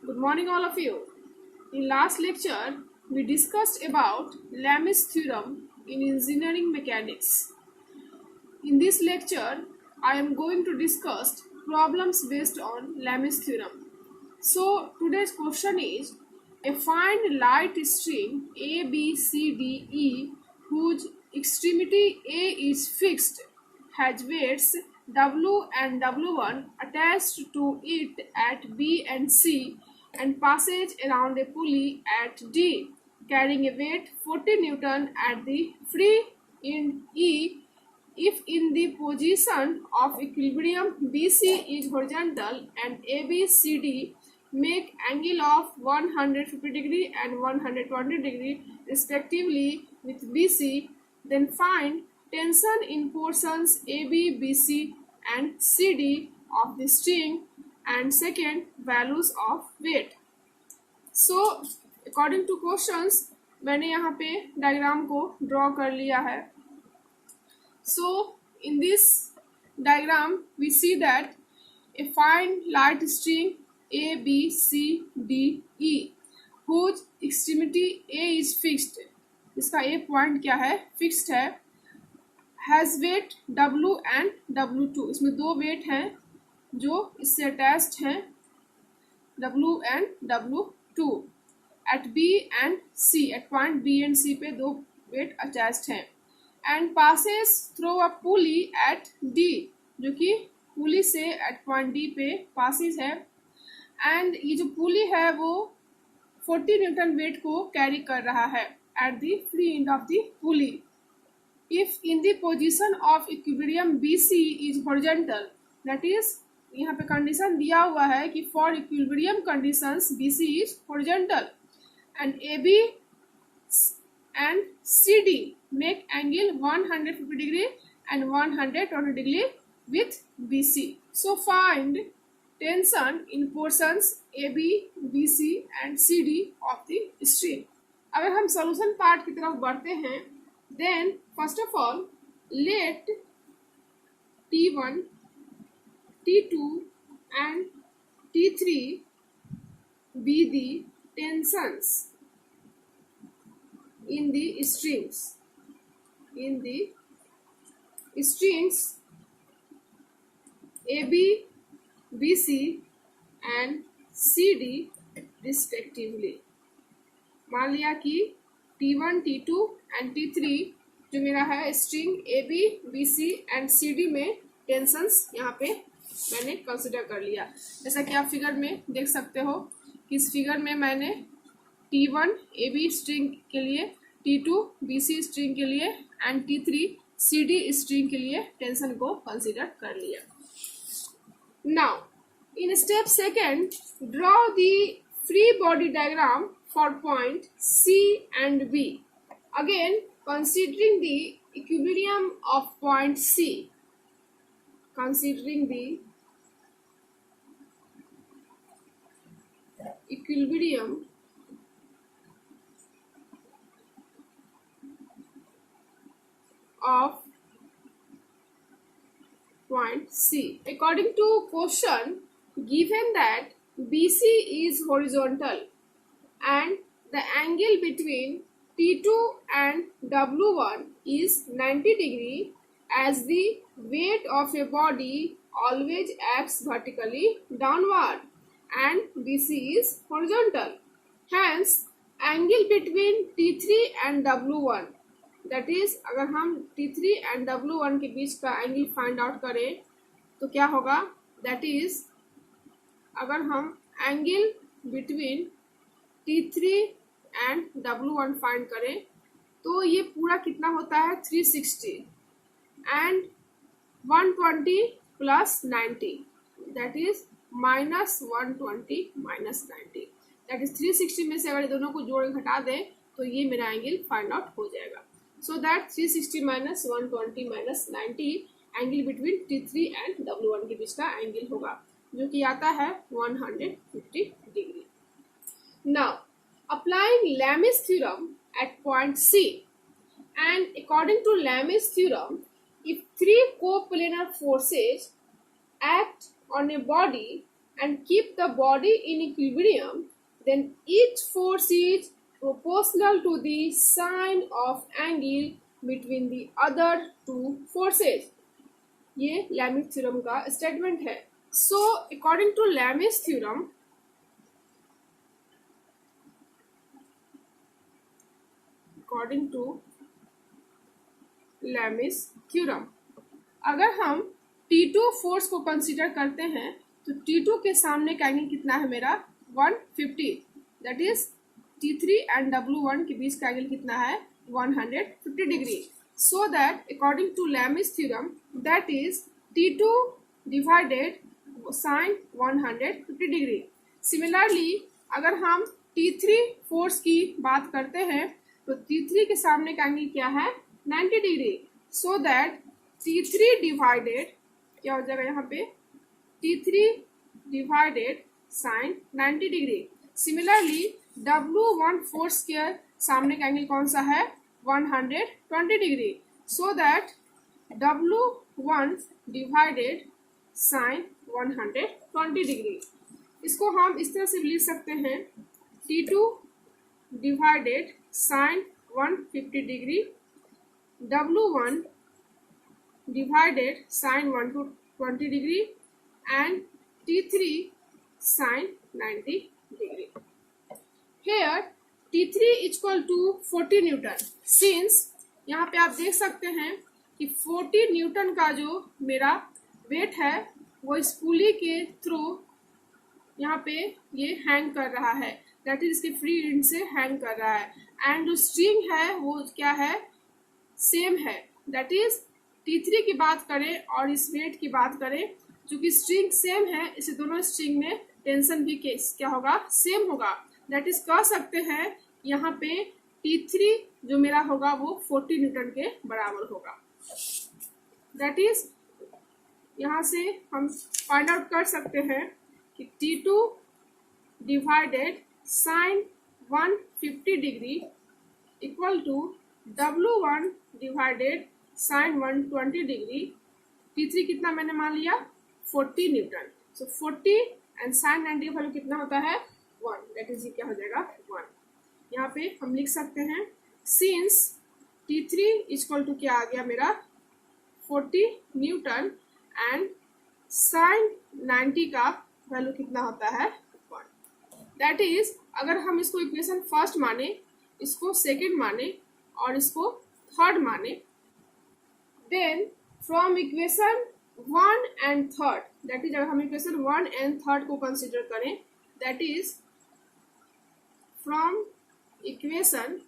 Good morning, all of you. In last lecture, we discussed about Lami's theorem in engineering mechanics. In this lecture, I am going to discuss problems based on Lami's theorem. So, today's question is, a find light string A, B, C, D, E, whose extremity A is fixed, has weights W and W1 attached to it at B and C, and passes around a pulley at D, carrying a weight 40 Newton at the free end E. If in the position of equilibrium BC is horizontal and ABCD make angle of 150 degree and 120 degree respectively with BC, then find tension in portions AB, BC and CD of the string, and second, values of weight. So according to questions, मैंने यहाँ पे diagram को draw कर लिया है. So in this diagram we see that a fine light string A, B, C, D, E whose extremity A is fixed, इसका A point क्या है, फिक्स्ड है, has weight W and W2, इसमें दो वेट हैं जो इससे अटैच्ड हैं, W and W2 at B and C, at point B and C पे दो वेट अटैच्ड हैं, and passes through a pulley at D, जो कि पुली से at point D पे passes है, and ये जो पुली है वो 40 न्यूटन वेट को कैरी कर रहा है at the free end of the pulley. If in the position of equilibrium BC is horizontal, that is यहाँ पे कंडीशन दिया हुआ है कि for equilibrium conditions BC is horizontal and AB and CD make angle 150 degree and 120 degree with BC. So find tension in portions AB, BC and CD of the string. अगर हम solution part की तरफ बढ़ते हैं, then first of all let T1, T2 and T3 be the tensions in the strings. In the strings AB, BC and CD respectively. मान लिया कि T1, T2 and T3 जो मेरा है string AB, BC and CD में tensions यहाँ पे मैंने कंसिडर कर लिया. जैसा कि आप फिगर में देख सकते हो कि इस फिगर में मैंने T1 AB स्ट्रिंग के लिए, T2 BC स्ट्रिंग के लिए एंड T3 CD स्ट्रिंग के लिए टेंशन को कंसिडर कर लिया. Now in step second draw the free body diagram for point C and B. Again, considering the equilibrium of point C, considering the equilibrium of point C. According to question, given that BC is horizontal and the angle between T2 and W1 is 90 degree, as the weight of a body always acts vertically downward and BC is horizontal. Hence, angle between T3 and W1, that is अगर हम T3 and W1 के बीच का angle find out करें तो क्या होगा, that is अगर हम angle between T3 and W1 find करें तो ये पूरा कितना होता है 360 and 120 plus 90, that is minus 120 minus 90, that is 360 में से अगर दोनों को जोड़ घटा दें तो ये मेरा एंगल फाइंड आउट हो जाएगा. So that 360 minus 120 minus 90 angle between T3 and W1 के बीच का एंगल होगा जो कि आता है 150 degree. Now, applying Lami's theorem at point C, and according to Lami's theorem, if three coplanar forces act on a body and keep the body in equilibrium, then each force is proportional to the sine of angle between the other two forces. ये Lami's theorem का statement है. So according to Lami's theorem, अगर हम T2 force को consider करते हैं तो T2 के सामने का एंगल कितना है मेरा 150, that is T3 and W1 के बीच का एंगल कितना है 150 degree. So that according to Lami's theorem that is T2 divided sine 150 degree. Similarly अगर हम T3 फोर्स की बात करते हैं तो T3 के सामने का एंगल क्या है 90 degree. So that T3 divided क्या हो जाएगा यहाँ पे T3 divided sine 90 degree. Similarly W1 force के सामने का एंगल कौन सा है 120 degree. So that W1 divided sine 120 degree. इसको हम इस तरह से लिख सकते हैं T2 divided sine 150 degree, W1 divided sine 120 degree and T3 sine 90 degree. Here T3 equal to 40 Newton. Since यहाँ पे आप देख सकते हैं कि 40 न्यूटन का जो मेरा वेट है वो इस पुली के थ्रू यहाँ पे ये हैंग कर रहा है, दैट इज इसके फ्री एंड से हैंग कर रहा है. एंड जो स्ट्रिंग है वो क्या है सेम है, दैट इज T3 की बात करें और इस वेट की बात करें, चूंकि स्ट्रिंग सेम है इसे दोनों स्ट्रिंग में टेंशन भी क्या होगा सेम होगा. दैट इज कह सकते हैं यहाँ पे T3 जो मेरा होगा वो 40 न्यूटन के बराबर होगा. दैट इज यहाँ से हम फाइंड आउट कर सकते हैं कि T2 divided sine 150 degree equal to W1 divided sine 120 degree. T3 कितना मैंने मान लिया 40 न्यूटन. सो 40 एंड साइन 90 का वैल्यू कितना होता है 1, दैट इज क्या हो जाएगा 1. यहाँ पे हम लिख सकते हैं सिंस T3 इक्वल टू क्या आ गया मेरा 40 न्यूटन एंड साइन 90 का वैल्यू कितना होता है 1. दैट इज अगर हम इसको इक्वेशन फर्स्ट माने, इसको सेकेंड माने और इसको थर्ड माने, then from equation 1 and 3rd, that is अगर हम equation 1 and 3rd को consider करें, that is from equation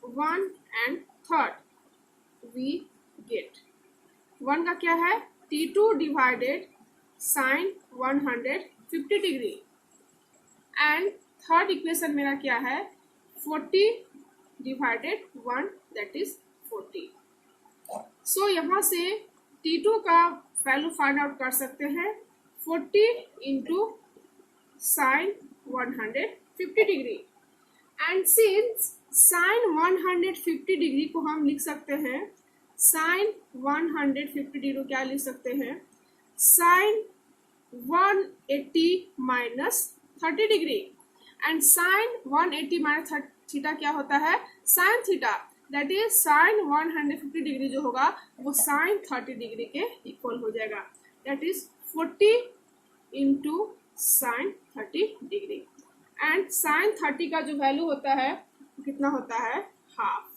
1 and 3rd we get 1 का क्या है T2 divided sine 150 degree and third equation मेरा क्या है 40 डिवाइडेड 1 दैट इज 40. सो यहाँ से T2 का वैल्यू फाइंड आउट कर सकते हैं 40 into sine 150 degree. And since sign 150 degree को हम लिख सकते हैं साइन 150 डिग्री क्या लिख सकते हैं sine 180 minus 30 degree. And sine 180 minus theta क्या होता है sine theta, that is sine 150 degree जो होगा वो साइन 30 डिग्री के इक्वल हो जाएगा. That is 40 into sine 30 degree. And sine 30 का जो वैल्यू होता है वो कितना होता है हाफ,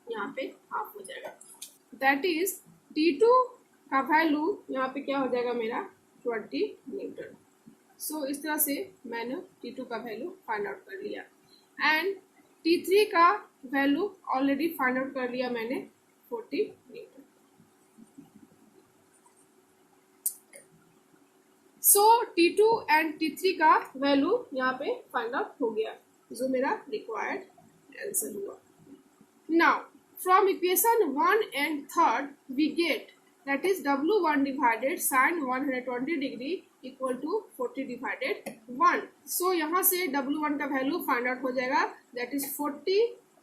यहाँ पे हाफ हो जाएगा. दैट इज T2 का वैल्यू यहाँ पे क्या हो जाएगा मेरा 20 न्यूटन. सो इस तरह से मैंने T2 का वैल्यू फाइंड आउट कर लिया एंड T3 का वैल्यू ऑलरेडी फाइंड आउट कर लिया मैंने 40 Newton. So T2 and T3 का वैल्यू यहाँ पे फाइंड आउट हो गया जो मेरा रिक्वायर्ड आंसर हुआ. Now from equation 1 and 3rd we get that is W1 divided sine 120 degree equal to 40 divided 1. So यहाँ से W1 का वैल्यू फाइंड आउट हो जाएगा that is 40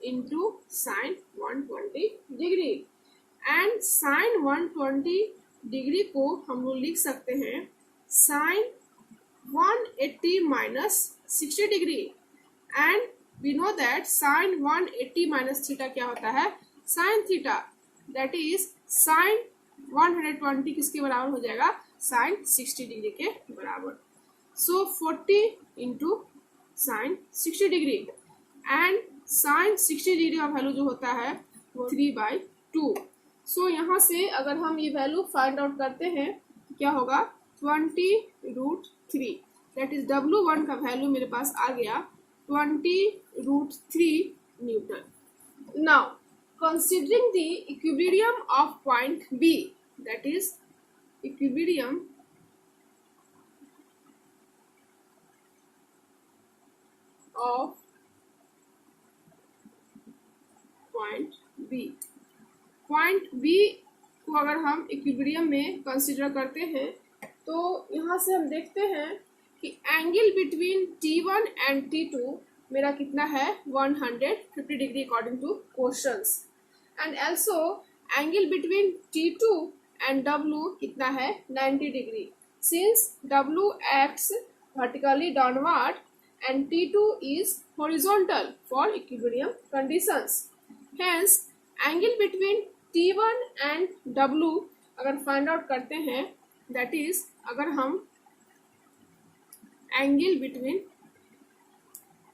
into sine 120 degree. And sine 120 degree को हम लोग लिख सकते हैं sin 180 minus 60 degree, and we know that sin 180 minus theta क्या होता है, sin theta, that is sin 120 किसके बराबर हो जाएगा, sin 60 डिग्री के बराबर. So 40 into sin 60 degree, and sin 60 degree का वैल्यू जो होता है वो 3/2. सो यहाँ से अगर हम ये वैल्यू फाइंड आउट करते हैं तो क्या होगा, 20√3, दैट इज W1 का वैल्यू मेरे पास आ गया 20√3 Newton. Now considering the equilibrium of point B, that is equilibrium of point B. Point B को अगर हम इक्विलिब्रियम में कंसिडर करते हैं तो यहाँ से हम देखते हैं कि angle between T1 and T2 मेरा कितना है, 150 degree according two questions, and also angle between T2 and W कितना है, 90 degree, since W acts vertically downward and T2 is horizontal for equilibrium conditions. Hence angle between T1 and W अगर find out करते हैं, that is अगर हम angle between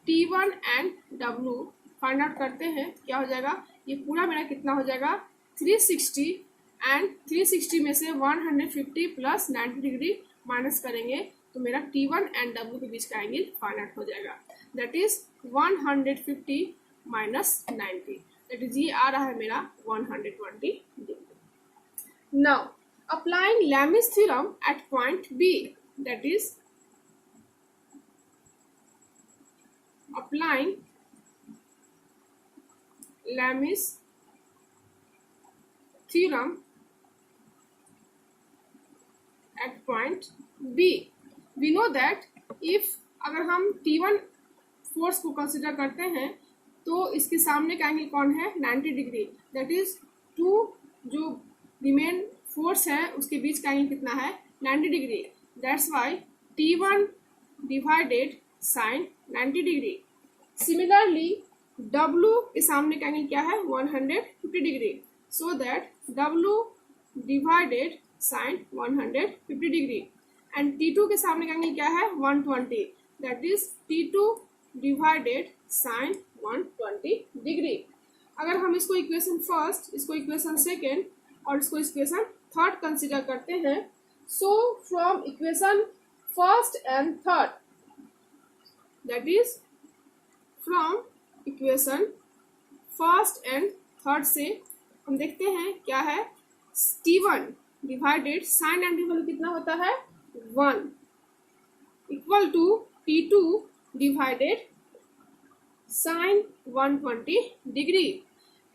T1 and W find out करते हैं, क्या हो जाएगा, ये पूरा मेरा कितना हो जाएगा, 360, एंड 360 में से 150 प्लस 90 डिग्री माइनस करेंगे तो मेरा T1 एंड W के बीच का एंगल फाइंड आउट हो जाएगा, that is 150 minus 90, that is ये आ रहा है मेरा 120 degree. Now applying Lami's theorem at point B, that is applying Lami's theorem at point B. We know that if अगर हम T1 फोर्स को कंसिडर करते हैं तो इसके सामने का एंगल कौन है, 90 डिग्री, दैट इज टू जो रिमेन फोर्स है उसके बीच का एंगल कितना है, 90 degree, that's why T1 divided sin 90 degree. Similarly W के सामने का एंगल क्या है, 150 degree, so that W divided sin 150 degree, and T2 के सामने का एंगल क्या है, 120, that is T2 divided sin 120 degree. अगर हम इसको इक्वेशन फर्स्ट, इसको इक्वेशन सेकेंड और इसको इक्वेशन थर्ड कंसिडर करते हैं, so from equation first and third, that is from equation first and third से हम देखते हैं क्या है, T1 डिवाइडेड साइन 90 वैल्यू कितना होता है, 1 equal to T2 divided sine 120 degree,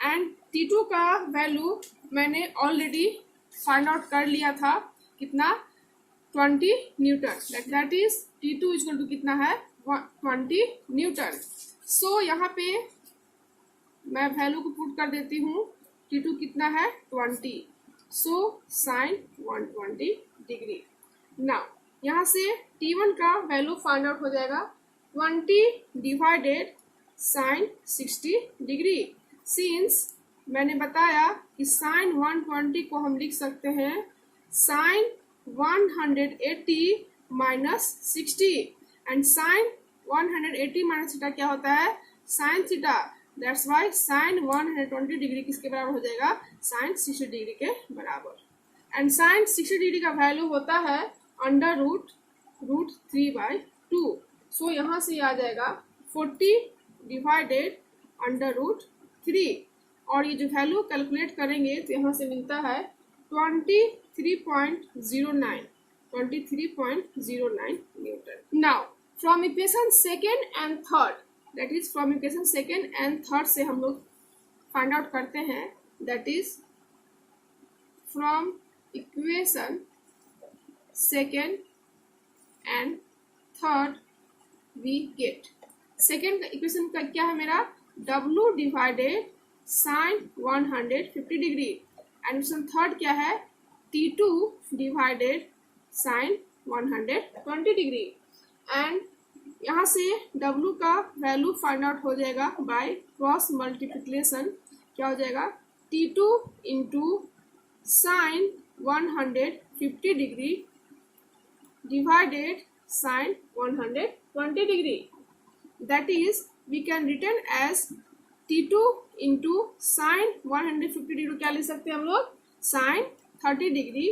and T2 का वैल्यू मैंने ऑलरेडी फाइंड आउट कर लिया था, कितना, 20 newton, that is T2 equal to कितना है, 20 न्यूटन. सो यहाँ पे मैं वैल्यू को पुट कर देती हूँ, T2 कितना है, 20, सो साइन 120 डिग्री. नाउ यहाँ से T1 का वैल्यू फाइंड आउट हो जाएगा, 20 डिवाइडेड साइन 60 डिग्री, सिंस मैंने बताया कि साइन 120 को हम लिख सकते हैं sine 180 minus 60, and sine 180 minus theta क्या होता है, sine theta, that's why sine 120 degree किसके बराबर हो जाएगा, साइन 60 डिग्री के बराबर, एंड साइन 60 डिग्री का वैल्यू होता है अंडर रूट 3/2. सो यहाँ से आ जाएगा 40 डिवाइडेड अंडर रूट 3, और ये जो वैल्यू कैलकुलेट करेंगे तो यहाँ से मिलता है 23.09 newton. Now from equation second and third, that is from equation second and third से हम लोग फाइंड आउट करते हैं, that is from equation second and third we get, second equation का क्या है मेरा, W divided sine 150 degree, and equation third क्या है, T2 divided sine 120 degree. And यहाँ से W का वैल्यू फाइंड आउट हो जाएगा बाय क्रॉस मल्टीप्लिकेशन। क्या हो जाएगा, T2 into sine 150 degree divided sine 120 degree. That is we can written as T2 into sine 150 degree. क्या लिख सकते हैं हम लोग, sine 30 degree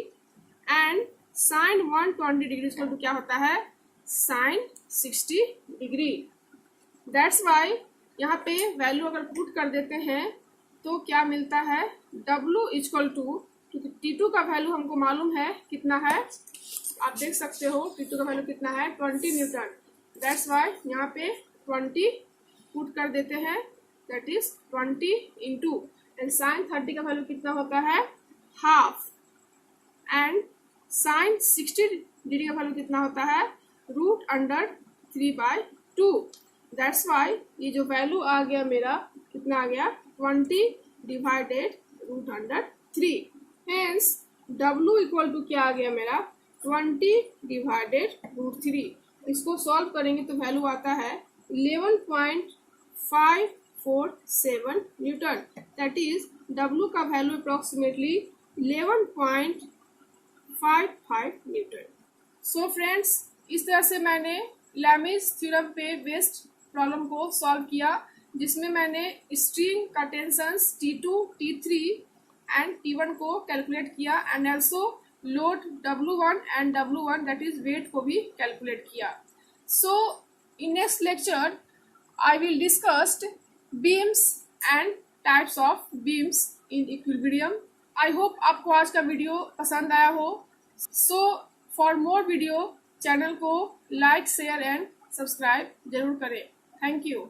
and sine 120 degree तो क्या होता है, साइन 60 डिग्री। दैट्स वाई यहाँ पे वैल्यू अगर पुट कर देते हैं तो क्या मिलता है, W इक्वल टू, क्योंकि T2 का वैल्यू हमको मालूम है कितना है, आप देख सकते हो T2 का वैल्यू कितना है, 20 न्यूटन। दैट्स वाई यहाँ पे 20 पुट कर देते हैं, that is 20 into and sine 30 का वैल्यू कितना होता है, हाफ, एंड साइन 60 डिग्री का वैल्यू कितना होता है, रूट अंडर 3/2। दैट्स वाई ये जो वैल्यू आ गया मेरा कितना आ गया, 20 divided root under 3। Hence W equal to क्या आ गया मेरा, 20 डिवाइडेड रूट 3। इसको सॉल्व करेंगे तो वैल्यू आता है 11.547 न्यूटन। दैट इज W का value approximately 11.55 Newton. So friends, इस तरह से मैंने लैमिस थ्योरम पे बेस्ड प्रॉब्लम को सॉल्व किया, जिसमें मैंने स्ट्रिंग का tensions T2, T3 and T1 को कैलकुलेट किया and also load W1 and W1 that is weight को भी कैलकुलेट किया। So in next lecture I will discuss beams and types of beams in equilibrium. I hope आपको आज का video पसंद आया हो। So for more video channel को लाइक, शेयर एंड सब्सक्राइब जरूर करें। Thank you.